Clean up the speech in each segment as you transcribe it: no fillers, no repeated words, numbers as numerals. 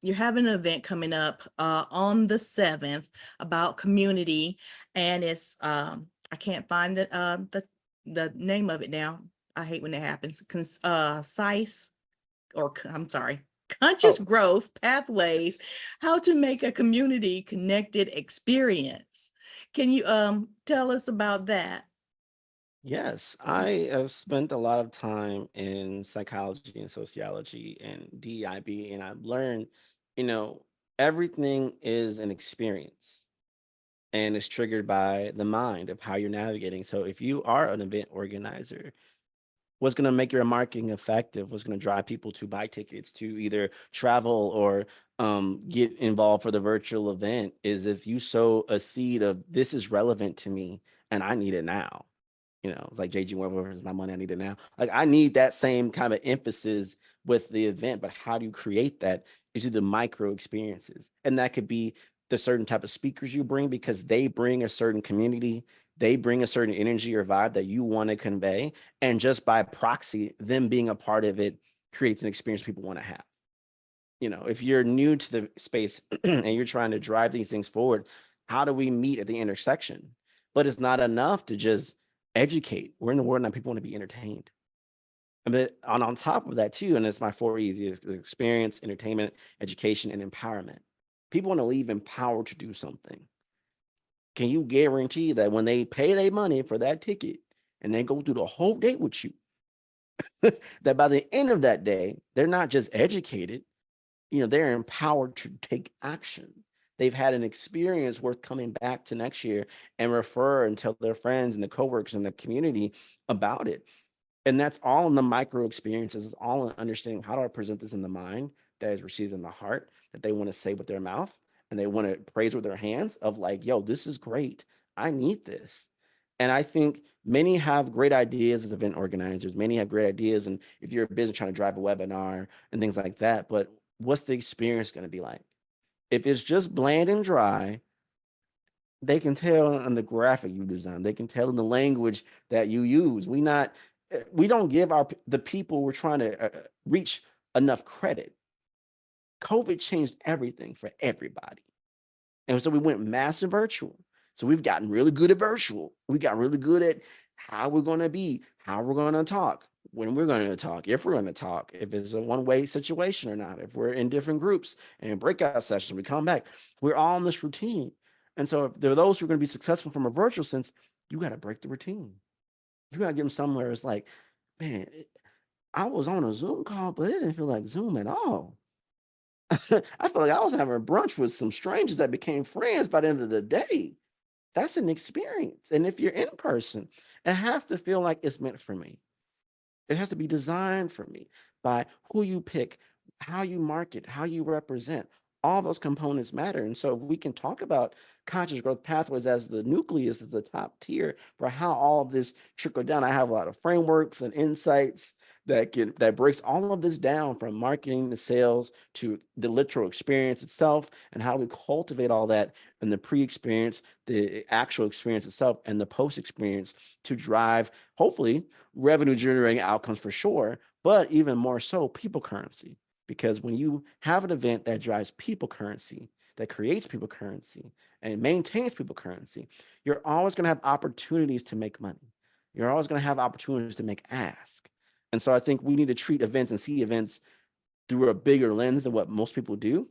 you're having an event coming up on the 7th about community, and it's I can't find the name of it now. I hate when that happens. CICE, or I'm sorry, Conscious Oh, Growth Pathways, how to make a community connected experience. Can you tell us about that? yes. I have spent a lot of time in psychology and sociology and DIB, and I've learned, you know, everything is an experience and it's triggered by the mind of how you're navigating. So if you are an event organizer, what's going to make your marketing effective, what's going to drive people to buy tickets to either travel or get involved for the virtual event is if you sow a seed of this is relevant to me and I need it now. It's like JG Wentworth is my money, I need it now. Like I need that same kind of emphasis with the event, but how do you create that is the micro experiences. And that could be the certain type of speakers you bring because they bring a certain community, they bring a certain energy or vibe that you want to convey. And just by proxy, them being a part of it creates an experience people want to have. If you're new to the space and you're trying to drive these things forward, how do we meet at the intersection? But it's not enough to just educate. We're in the world now, people want to be entertained. But on top of that, too, and it's my four E's is experience, entertainment, education, and empowerment. People want to leave empowered to do something. Can you guarantee that when they pay their money for that ticket and they go through the whole day with you, that by the end of that day, they're not just educated, they're empowered to take action. They've had an experience worth coming back to next year and refer and tell their friends and the coworkers and the community about it. And that's all in the micro experiences. It's all in understanding how do I present this in the mind that is received in the heart that they want to say with their mouth and they want to praise with their hands of like, yo, this is great. I need this. And I think many have great ideas as event organizers. Many have great ideas. And if you're a business trying to drive a webinar and things like that, but what's the experience going to be like? If it's just bland and dry, they can tell on the graphic you design. They can tell in the language that you use. We don't give the people we're trying to reach enough credit. COVID changed everything for everybody. And so we went massive virtual. So we've gotten really good at virtual. We got really good at how we're going to be, how we're going to talk, when we're going to talk, if we're going to talk, if it's a one-way situation or not, if we're in different groups and breakout sessions, we come back. We're all in this routine. And so if there are those who are going to be successful from a virtual sense, you got to break the routine. You got to get them somewhere. It's like, man, I was on a Zoom call, but it didn't feel like Zoom at all. I felt like I was having brunch with some strangers that became friends by the end of the day. That's an experience. And if you're in person, it has to feel like it's meant for me. It has to be designed for me by who you pick, how you market, how you represent. All those components matter. And so if we can talk about conscious growth pathways as the nucleus, as the top tier for how all of this trickle down. I have a lot of frameworks and insights that breaks all of this down from marketing to sales to the literal experience itself and how we cultivate all that in the pre-experience, the actual experience itself, and the post-experience to drive, hopefully, revenue generating outcomes for sure, but even more so, people currency. Because when you have an event that drives people currency, that creates people currency, and maintains people currency, you're always going to have opportunities to make money. You're always going to have opportunities to make ask. And so I think we need to treat events and see events through a bigger lens than what most people do.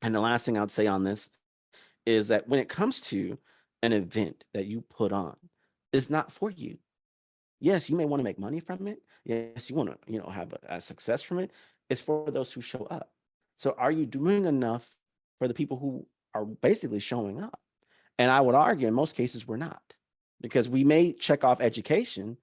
And the last thing I'd say on this is that when it comes to an event that you put on, it's not for you. Yes, you may want to make money from it. Yes, you want to, have a success from it. It's for those who show up. So are you doing enough for the people who are basically showing up? And I would argue in most cases we're not, because we may check off education,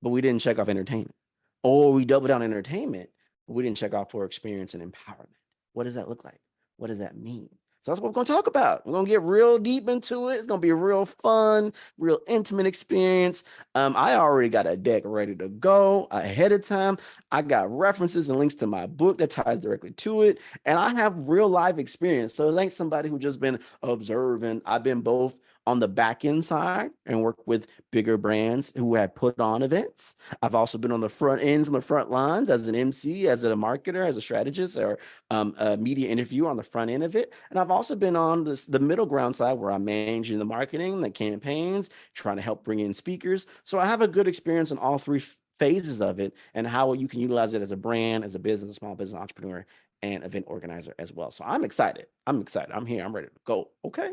but we didn't check off entertainment. Or we double down entertainment, but we didn't check off for experience and empowerment. What does that look like? What does that mean? So that's what we're going to talk about. We're going to get real deep into it. It's going to be a real fun, real intimate experience. I already got a deck ready to go ahead of time. I got references and links to my book that ties directly to it. And I have real life experience. So it ain't somebody who just been observing. I've been both on the back end side and work with bigger brands who have put on events. I've also been on the front ends, on the front lines as an MC, as a marketer, as a strategist, or a media interviewer on the front end of it. And I've also been on the middle ground side where I'm managing the marketing, the campaigns, trying to help bring in speakers. So I have a good experience in all three phases of it and how you can utilize it as a brand, as a business, a small business entrepreneur, and event organizer as well. So I'm excited. I'm excited. I'm here. I'm ready to go. Okay.